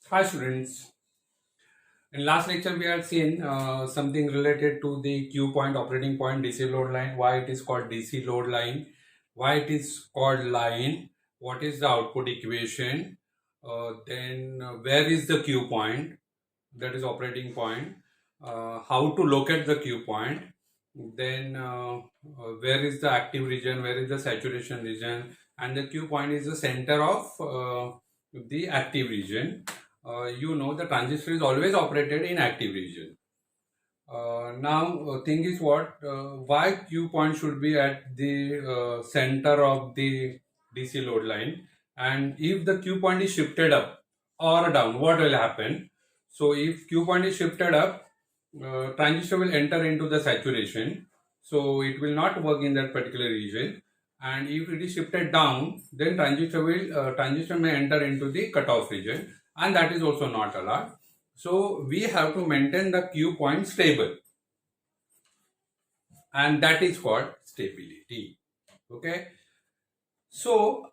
Hi students. In last lecture we had seen something related to the Q point, operating point, DC load line, why it is called DC load line, why it is called line, what is the output equation, then where is the Q point, that is operating point, how to locate the Q point, then where is the active region, where is the saturation region, and the Q point is the center of the active region. The transistor is always operated in active region. Now thing is why Q point should be at the center of the DC load line, and if the Q point is shifted up or down, what will happen? So if Q point is shifted up, transistor will enter into the saturation, so it will not work in that particular region. And if it is shifted down, then transistor may enter into the cutoff region, and that is also not allowed. So we have to maintain the Q point stable, and that is called stability. Okay. So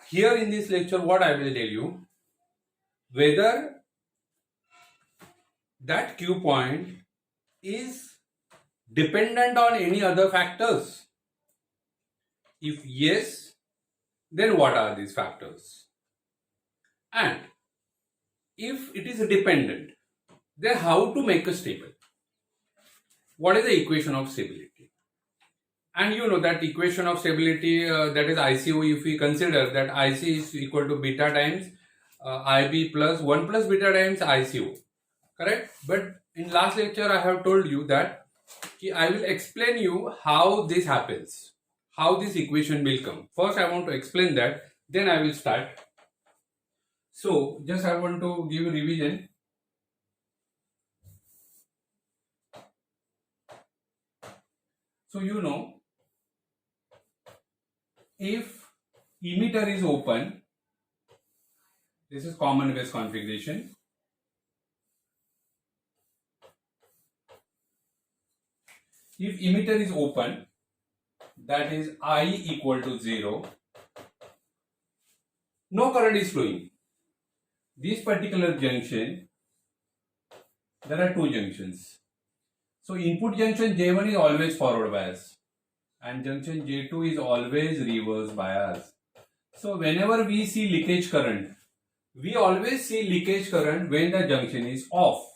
here in this lecture, what I will tell you, whether that Q point is dependent on any other factors. If yes, then what are these factors? And if it is dependent, then how to make a stable? What is the equation of stability? And you know that equation of stability, that is ICO, if we consider that IC is equal to beta times IB plus 1 plus beta times ICO, correct? But in last lecture I have told you that I will explain you how this happens, how this equation will come. First I want to explain that, then I will start. So just I want to give a revision. So if emitter is open, this is common base configuration. If emitter is open, that is I equal to 0, no current is flowing. This particular junction, there are two junctions. So input junction J1 is always forward bias, and junction J2 is always reverse bias. So whenever we see leakage current, we always see leakage current when the junction is off.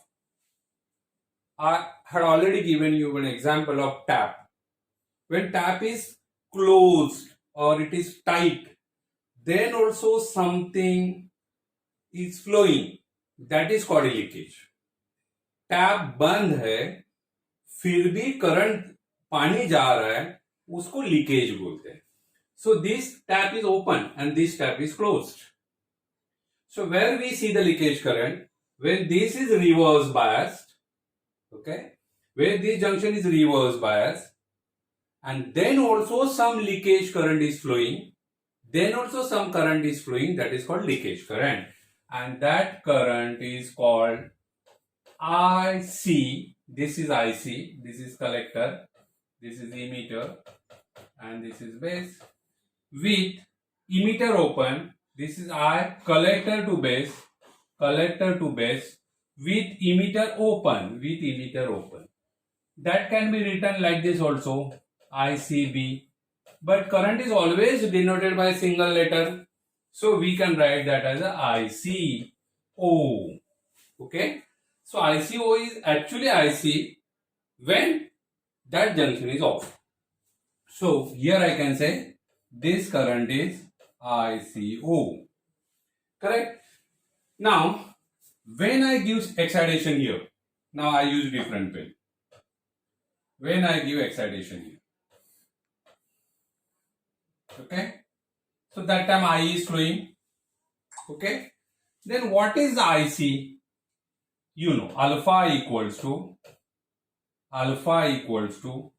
I had already given you an example of tap. When tap is closed or it is tight, then also something is flowing, that is called leakage. Tap बंद है फिर भी current पानी जा रहा है, उसको leakage बोलते हैं. So this tap is open and this tap is closed. So where we see the leakage current, when this is reverse biased, okay, where this junction is reverse biased, and then also some leakage current is flowing, then also some current is flowing, that is called leakage current, and that current is called IC. This is IC, this is collector, this is emitter, and this is base. With emitter open, this is I, collector to base, with emitter open, That can be written like this also, ICB. But current is always denoted by a single letter, so we can write that as a ICO. Okay, so ICO is actually IC when that junction is off. So here I can say this current is ICO. Correct? Now, when I give excitation here, now I use different pen. When I give excitation here, okay, so that time I is flowing. Okay, then what is the IC? Alpha equals to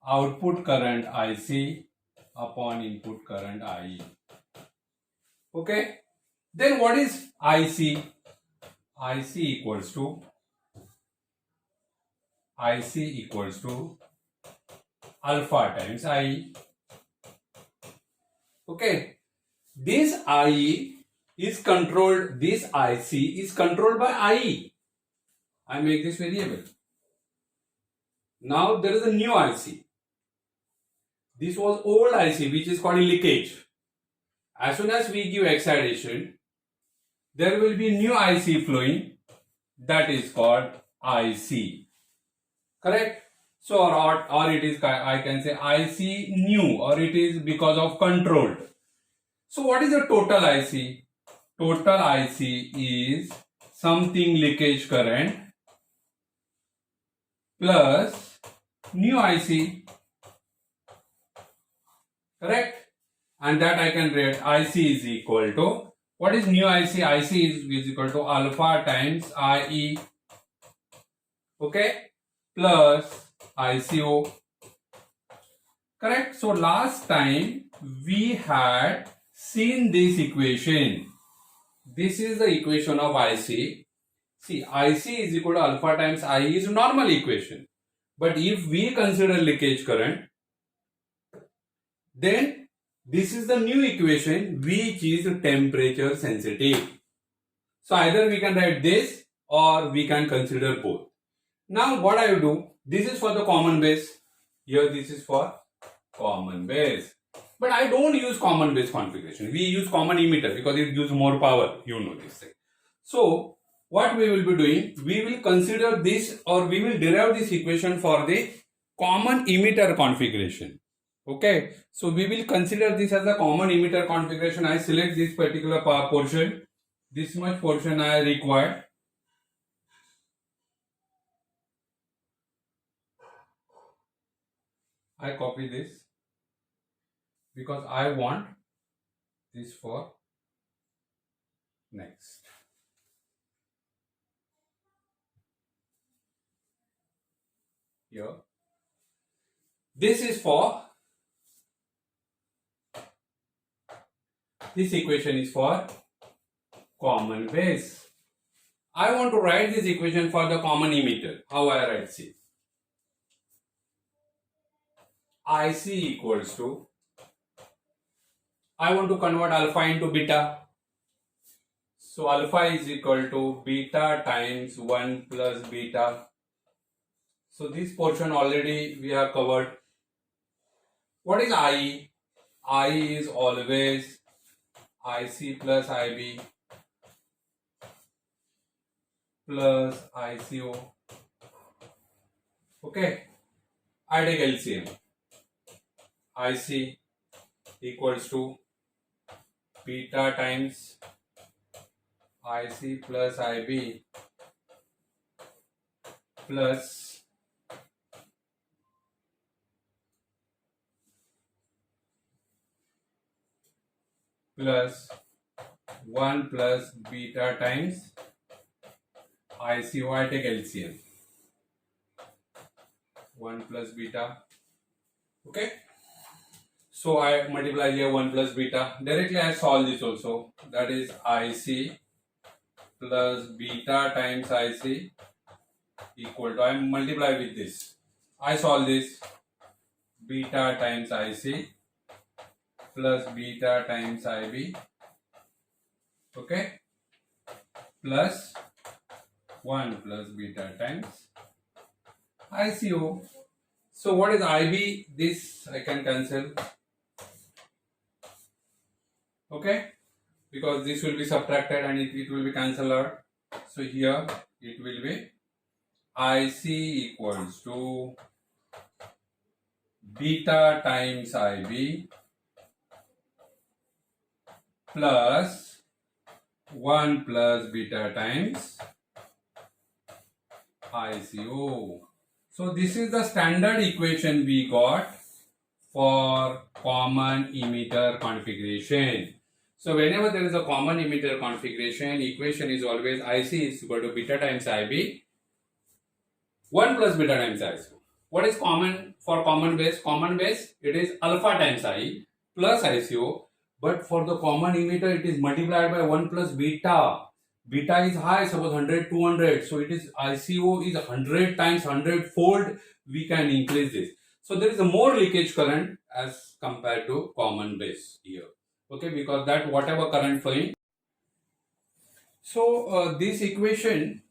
output current IC upon input current IE. Okay, then what is IC? IC equals to alpha times IE. Okay, this IE is controlled, this IC is controlled by IE. I make this variable. Now there is a new IC. This was old IC which is called leakage. As soon as we give excitation, there will be new IC flowing, that is called IC. Correct? So or it is, I can say IC new, or it is because of controlled. So what is the total IC? Total IC is something leakage current plus new IC. Correct? And that I can write IC is equal to, what is new IC? IC is equal to alpha times IE. Okay? Plus ICO. Correct? So last time we had seen this equation. This is the equation of IC. See, IC is equal to alpha times IE is normal equation. But if we consider leakage current, then this is the new equation which is temperature sensitive. So either we can write this or we can consider both. Now what I will do, this is for the common base. Here this is for common base. But I don't use common base configuration. We use common emitter because it gives more power. You know this thing. So what we will be doing, we will consider this, or we will derive this equation for the common emitter configuration. Okay, so we will consider this as a common emitter configuration. I select this particular portion, this much portion I require. I copy this because I want this for next. Here, this is for, this equation is for common base. I want to write this equation for the common emitter. How I write? See, IC equals to, I want to convert alpha into beta. So alpha is equal to beta times 1 plus beta. So this portion already we have covered. What is IE? IE is always IC plus IB plus ICO. Okay, I take LCM. IC equals to beta times IC plus IB plus plus 1 plus beta times ICO. I take LCM. 1 plus beta. Okay. So I multiply here 1 plus beta. Directly I solve this also. That is IC plus beta times IC equal to, I multiply with this. I solve this. Beta times IC plus beta times IB. Okay. Plus 1 plus beta times ICO. So what is IB? This I can cancel. Okay, because this will be subtracted and it will be cancelled out. So here it will be IC equals to beta times IB plus 1 plus beta times ICO. So this is the standard equation we got for common emitter configuration. So whenever there is a common emitter configuration, equation is always IC is equal to beta times IB 1 plus beta times ICO. What is common for common base? Common base, it is alpha times I plus ICO. But for the common emitter, it is multiplied by 1 plus beta. Beta is high, suppose 100, 200. So it is ICO is 100 times 100 fold. We can increase this. So there is a more leakage current as compared to common base here. Okay, because that whatever current flowing, So this equation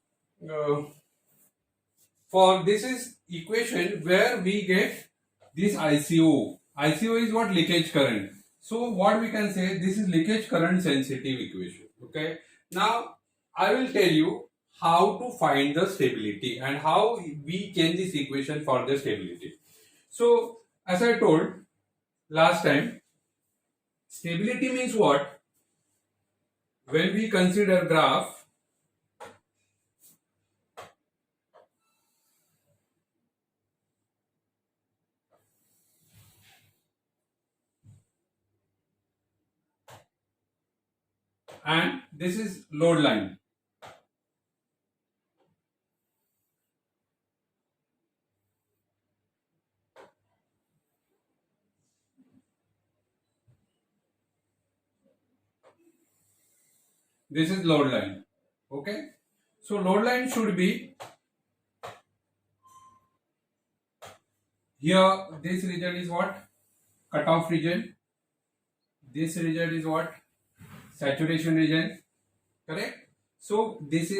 for this is equation where we get this ICO. ICO is what? Leakage current. So what we can say, this is leakage current sensitive equation. Okay. Now I will tell you how to find the stability and how we change this equation for the stability. So as I told last time, stability means what? When we consider graph, and this is load line. This is load line. Okay. So load line should be here. This region is what? Cutoff region. This region is what? Saturation region. Correct. So this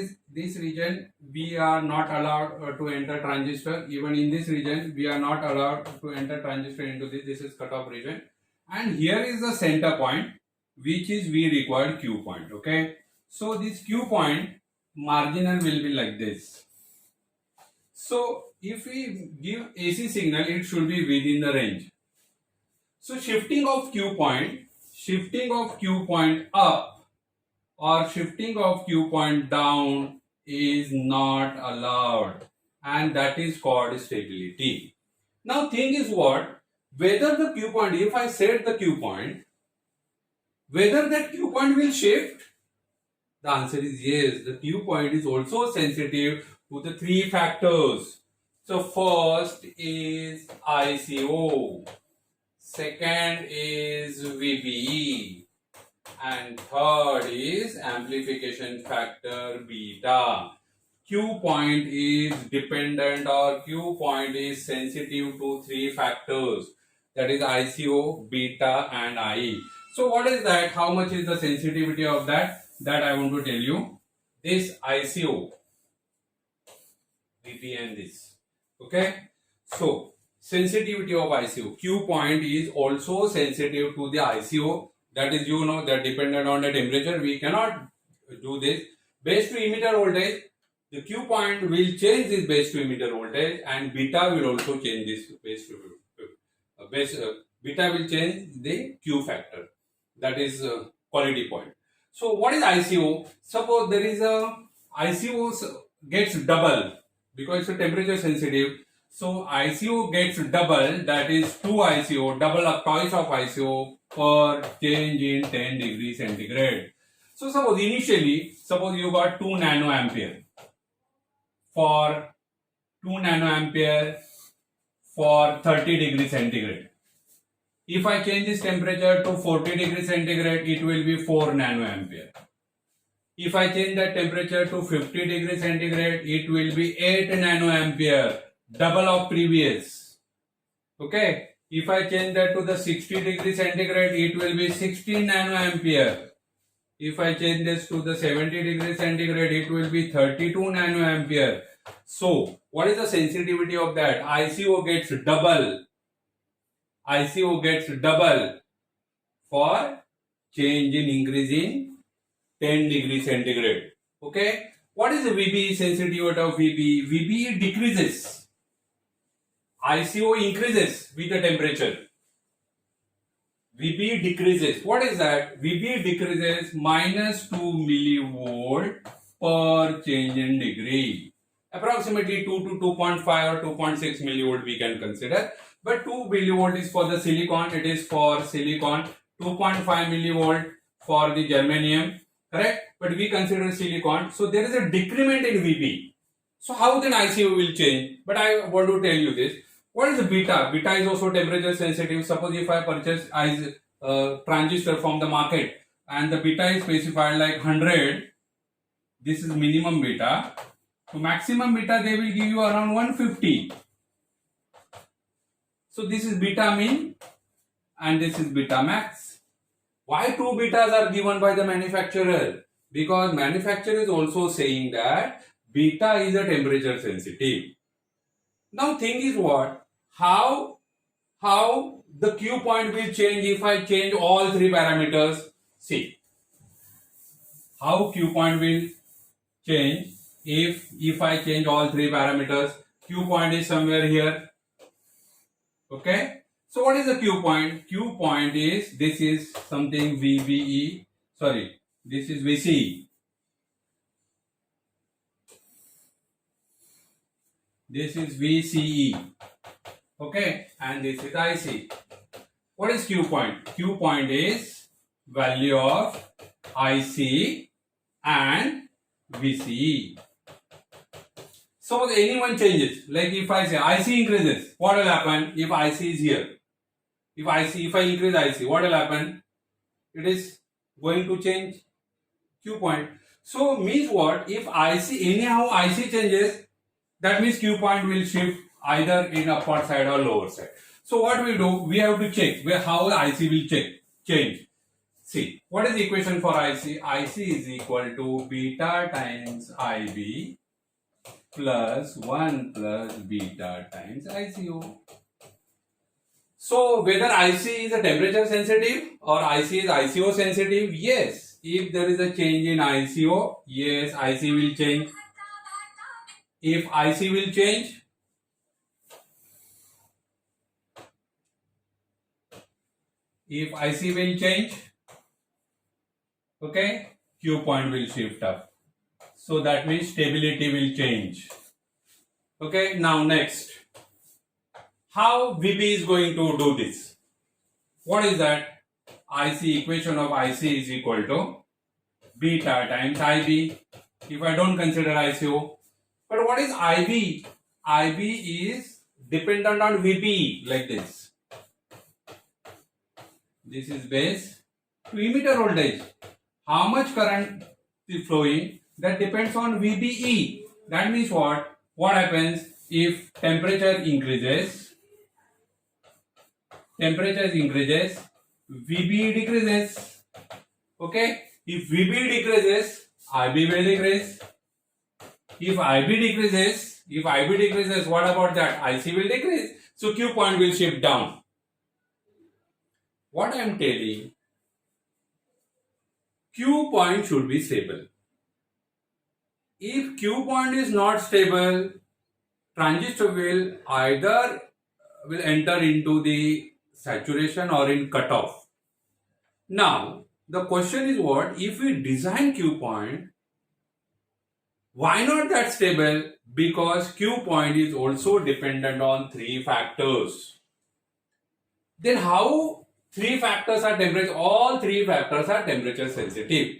region we are not allowed to enter transistor. Even in this region we are not allowed to enter transistor into this. This is cutoff region. And here is the center point, which is we required Q point. Okay. So this Q point marginal will be like this. So if we give AC signal, it should be within the range. So shifting of Q point up or shifting of Q point down is not allowed, and that is called stability. Now thing is what? Whether the Q point, if I set the Q point, whether that Q point will shift? The answer is yes. The Q point is also sensitive to the three factors. So first is ICO, second is VBE, and third is amplification factor beta. Q point is dependent or Q point is sensitive to three factors, that is ICO, beta and IE. So what is that? How much is the sensitivity of that? That I want to tell you. This ICO, VP and this. Okay. So sensitivity of ICO. Q point is also sensitive to the ICO. That is, you know, that dependent on the temperature. We cannot do this. Base to emitter voltage. The Q point will change this base to emitter voltage, and beta will also change this base to beta will change the Q factor. That is quality point. So what is ICO? Suppose there is a ICO gets double because it's a temperature sensitive. So ICO gets double, that is 2 ICO, double up twice of ICO per change in 10 degrees centigrade. So suppose you got 2 nanoampere for 2 nanoampere for 30 degrees centigrade. If I change this temperature to 40 degrees centigrade, it will be 4 nanoampere. If I change that temperature to 50 degrees centigrade, it will be 8 nanoampere, double of previous. Okay. If I change that to the 60 degrees centigrade, it will be 16 nanoampere. If I change this to the 70 degrees centigrade, it will be 32 nanoampere. So, what is the sensitivity of that? ICO gets double. ICO gets double for change in increase in 10 degrees centigrade. Okay. What is the VBE sensitivity of VBE? VBE decreases. ICO increases with the temperature. VBE decreases. What is that? VBE decreases minus 2 millivolt per change in degree. Approximately 2 to 2.5 or 2.6 millivolt we can consider. But 2 millivolt is for the silicon. It is for silicon. 2.5 millivolt for the germanium. Correct? But we consider silicon. So there is a decrement in VBE. So how then ICO will change? But I want to tell you this. What is the beta? Beta is also temperature sensitive. Suppose if I purchase transistor from the market and the beta is specified like 100, this is minimum beta. To maximum beta, they will give you around 150. So this is beta min and this is beta max. Why two betas are given by the manufacturer? Because manufacturer is also saying that beta is a temperature sensitive. Now thing is what? How the Q point will change if I change all three parameters? See, how Q point will change if I change all three parameters. Q point is somewhere here. Okay. So what is the Q point? Q point is, this is something VBE. Sorry, this is VCE. This is VCE. Okay, and this is IC. What is Q point? Q point is value of IC and VCE. Suppose anyone changes, like if I say IC increases, what will happen if IC is here? If I increase IC, what will happen? It is going to change Q point. So means what? If anyhow IC changes, that means Q point will shift either in upper side or lower side. So what we do? We have to check how IC will change. See, what is the equation for IC? IC is equal to beta times IB plus 1 plus beta times ICO. So whether IC is a temperature sensitive or IC is ICO sensitive? Yes. If there is a change in ICO, yes, IC will change. If IC will change, okay, Q point will shift up. So that means stability will change. Okay, now next, how VB is going to do this? What is that? IC, equation of IC is equal to beta times IB. If I don't consider ICO, but what is IB? IB is dependent on VB, like this. This is base to emitter voltage. How much current is flowing? That depends on VBE. That means what? What happens if temperature increases? VBE decreases. Okay? If VBE decreases, IB will decrease. If IB decreases, what about that? IC will decrease. So Q point will shift down. What I am telling, Q point should be stable. If Q point is not stable, transistor will either enter into the saturation or in cutoff. Now, the question is what? If we design Q point, why not that stable? Because Q point is also dependent on three factors. Then how three factors are temperature? All three factors are temperature sensitive.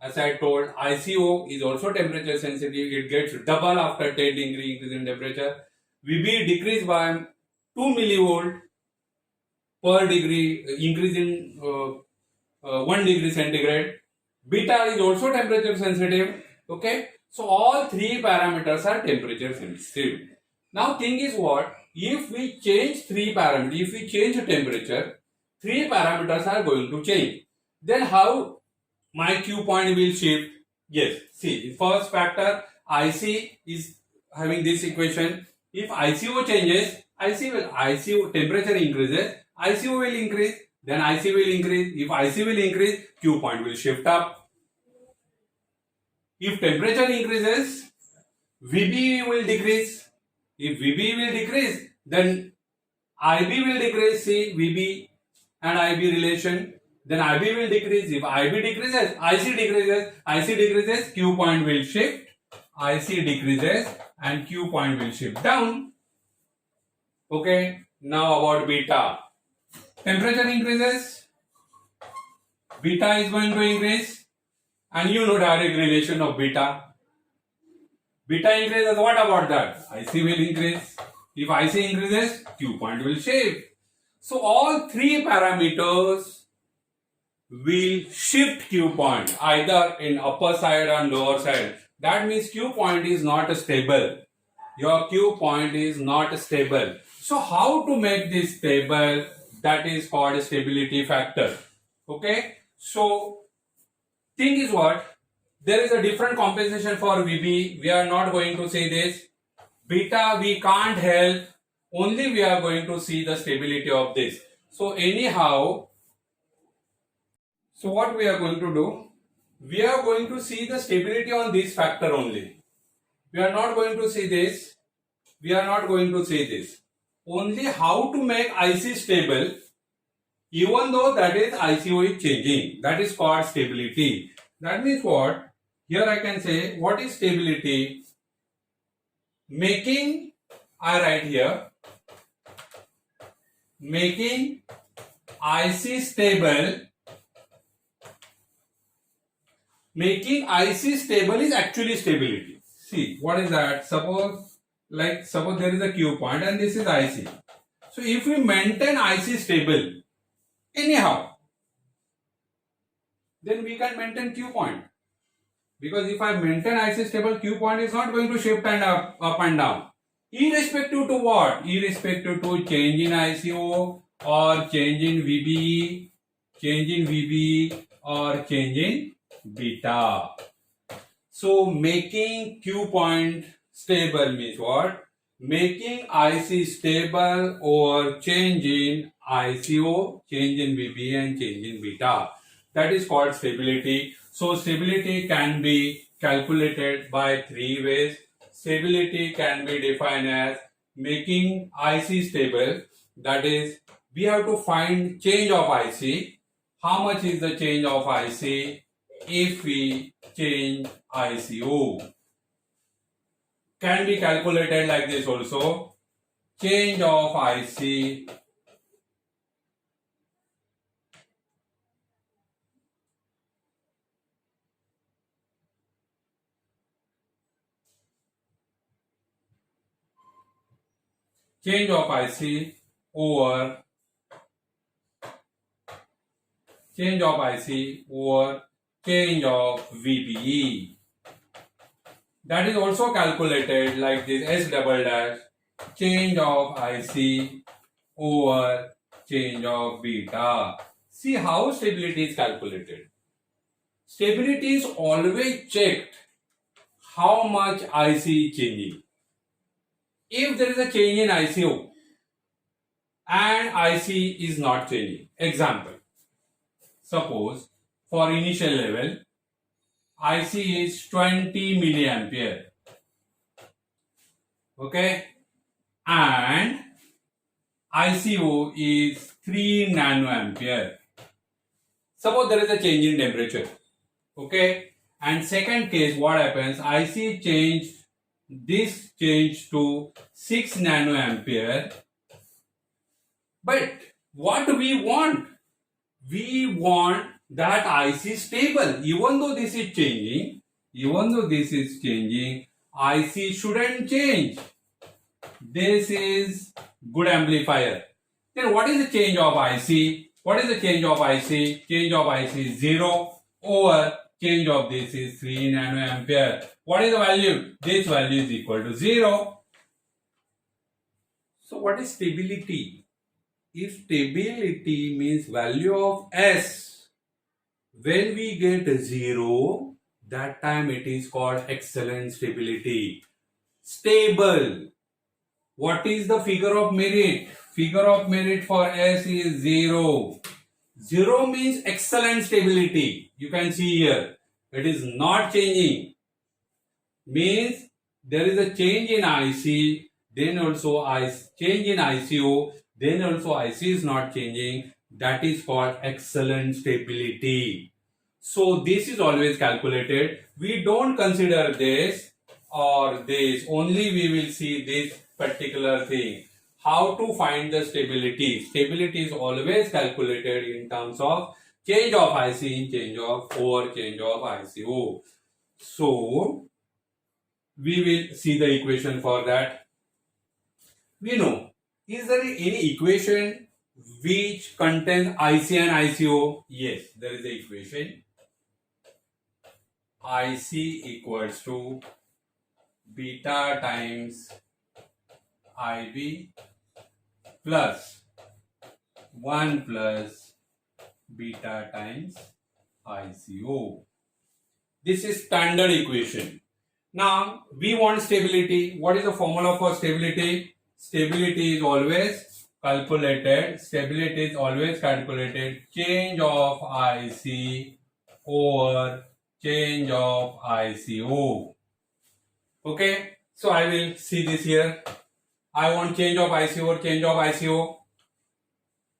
As I told, ICO is also temperature sensitive. It gets double after 10 degree increase in temperature. VB decrease by 2 millivolt per degree increase in 1 degree centigrade. Beta is also temperature sensitive. Okay. So all three parameters are temperature sensitive. Now thing is what? If we change three parameters, if we change temperature, three parameters are going to change. Then how my Q point will shift? Yes, see, first factor IC is having this equation. If ICO changes, ICO temperature increases, ICO will increase, then IC will increase. If IC will increase, Q point will shift up. If temperature increases, VB will decrease. If VB will decrease, then IB will decrease. See, VB and IB relation. Then IB will decrease. If IB decreases, IC decreases. IC decreases, Q point will shift. IC decreases and Q point will shift down. Okay. Now about beta. Temperature increases, beta is going to increase, and you know direct relation of beta. Beta increases, what about that? IC will increase. If IC increases, Q point will shift. So all three parameters will shift Q point either in upper side or lower side. That means Q point is not stable. Your Q point is not stable. So how to make this stable? That is called stability factor. Okay. So thing is what? there is a different compensation for VB. We are not going to say this. Beta we can't help. Only we are going to see the stability of this. So anyhow, so what we are going to do? We are going to see the stability on this factor only. We are not going to see this. We are not going to see this. Only how to make IC stable, even though that is ICO is changing. That is called stability. That means what? Here I can say what is stability? Making, I write here, making IC stable. Making IC stable is actually stability. See, what is that? Suppose there is a Q point and this is IC. So if we maintain IC stable, anyhow, then we can maintain Q point. Because if I maintain IC stable, Q point is not going to shift and up and down. Irrespective to what? Irrespective to change in ICO or change in VB, or change in beta. So making Q point stable means what? Making IC stable or change in ICO, change in VB and change in beta. That is called stability. So stability can be calculated by three ways. Stability can be defined as making IC stable. That is, we have to find change of IC. How much is the change of IC if we change ICO? Can be calculated like this also. Change of IC over change of VBE. That is also calculated like this, S double dash, change of IC over change of beta. See how stability is calculated. Stability is always checked how much IC is changing. If there is a change in ICO and IC is not changing, example, suppose for initial level, IC is 20 milliampere, okay, and ICO is 3 nanoampere. Suppose there is a change in temperature, okay, and second case, what happens? IC changed, this changed to 6 nanoampere, but what we want? We want that IC stable. Even though this is changing, IC shouldn't change. This is good amplifier. Then what is the change of IC? What is the change of IC? Change of IC is 0 over change of this is 3 nanoampere. What is the value? This value is equal to 0. So what is stability? If stability means value of S, when we get 0, that time it is called excellent stability. Stable. What is the figure of merit? Figure of merit for S is 0. 0 means excellent stability. You can see here. It is not changing. Means there is a change in IC, then also change in ICO, then also IC is not changing. That is called excellent stability. So this is always calculated. We don't consider this or this. Only we will see this particular thing. How to find the stability? Stability is always calculated in terms of change of IC in change of ICO. So we will see the equation for that. We know, is there any equation which contains IC and ICO? Yes, there is the equation. IC equals to beta times IB plus 1 plus beta times ICO. This is standard equation. Now we want stability. What is the formula for stability? Stability is always calculated. Stability is always calculated. Change of IC over change of ICO. Okay. So I will see this here. I want change of IC over change of ICO.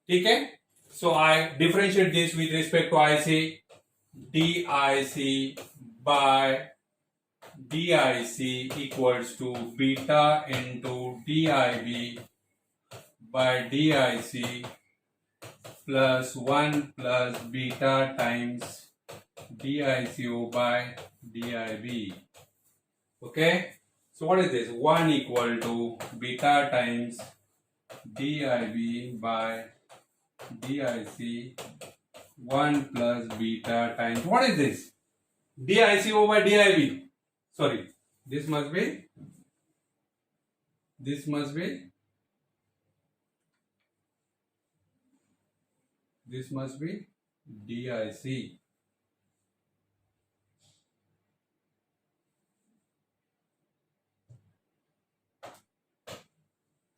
Okay. So I differentiate this with respect to IC. DIC by DIC equals to beta into DIB by DIC plus 1 plus beta times DICO by DIB. Okay. So what is this? 1 equal to beta times DIB by DIC 1 plus beta times, what is this? DICO by DIB. Sorry, this must be DIC.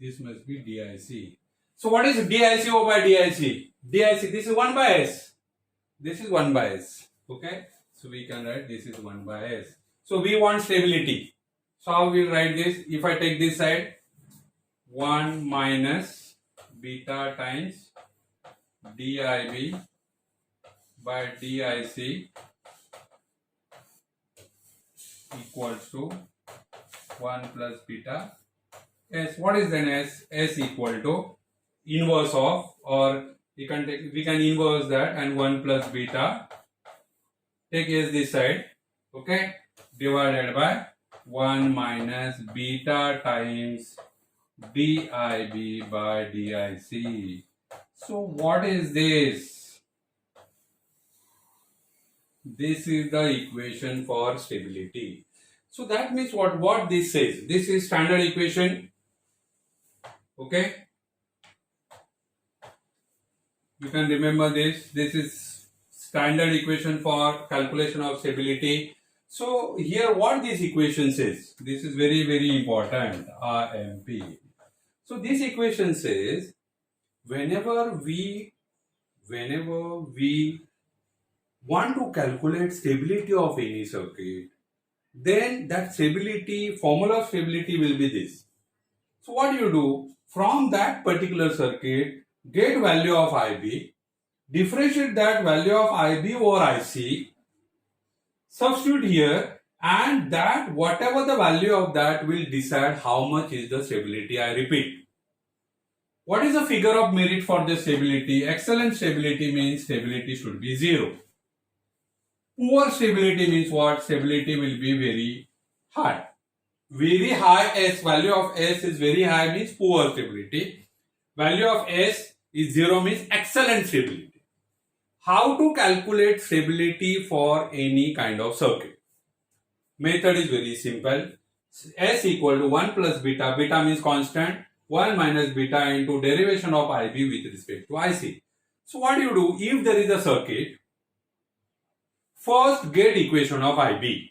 This must be DIC. So what is DICO by DIC? DIC, this is 1 by S. This is 1 by S. Okay. So we can write this is 1 by S. So we want stability. So how we will write this? If I take this side, 1 minus beta times DIB by DIC equals to 1 plus beta S. What is then S? S equal to inverse of, or we can inverse that, and 1 plus beta, take S this side, okay, divided by 1 minus beta times DIB by DIC. So what is this? This is the equation for stability. So that means what this says? This is standard equation. Okay. You can remember this. This is standard equation for calculation of stability. So here what this equation says? This is very, very important. RMP. So this equation says whenever we want to calculate stability of any circuit, then that stability, formula of stability will be this. So what do you do? From that particular circuit, get value of IB, differentiate that value of IB over IC, substitute here, and that whatever the value of that will decide how much is the stability. I repeat. What is the figure of merit for the stability? Excellent stability means stability should be 0. Poor stability means what? Stability will be very high. Very high S, value of S is very high means poor stability. Value of S is 0 means excellent stability. How to calculate stability for any kind of circuit? Method is very simple. S equal to 1 plus beta, beta means constant, 1 minus beta into derivation of IB with respect to IC. So what do you do? If there is a circuit, first get equation of IB.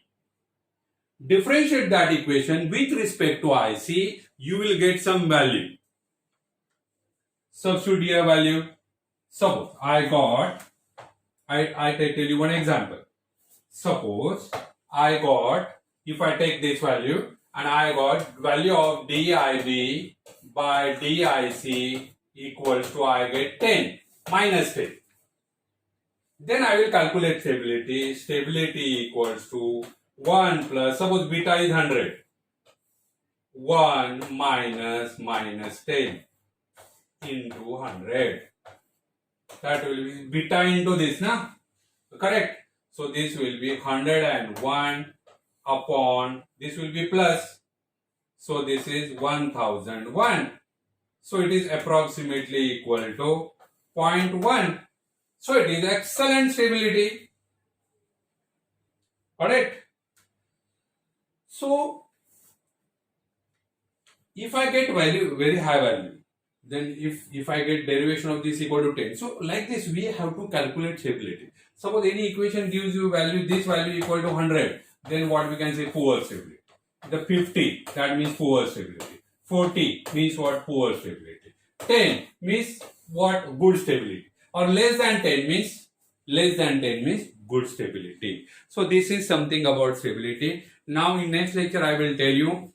Differentiate that equation with respect to IC, you will get some value. Substitute here value. Suppose I tell you one example. Suppose I got, if I take this value and I got value of DIB by DIC equals to, I get 10 minus 10. Then I will calculate stability. Stability equals to 1 plus, suppose beta is 100. 1 minus 10 into 100. That will be beta into this, na? Correct? So this will be 101 upon, this will be plus. So this is 1001. So it is approximately equal to 0.1. So it is excellent stability. Correct? So if I get value, very high value, then if I get derivation of this equal to 10. So like this we have to calculate stability. Suppose any equation gives you value, this value equal to 100, then what we can say? Poor stability. The 50, that means poor stability. 40 means what? Poor stability. 10 means what? Good stability. Or less than 10 means good stability. So this is something about stability. Now in next lecture I will tell you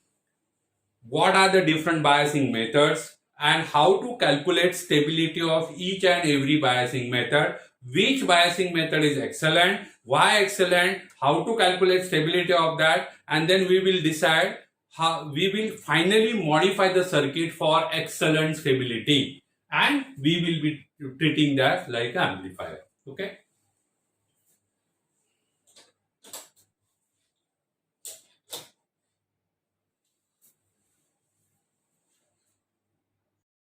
what are the different biasing methods and how to calculate stability of each and every biasing method, which biasing method is excellent, why excellent, how to calculate stability of that, and then we will decide how we will finally modify the circuit for excellent stability, and we will be treating that like an amplifier. Okay.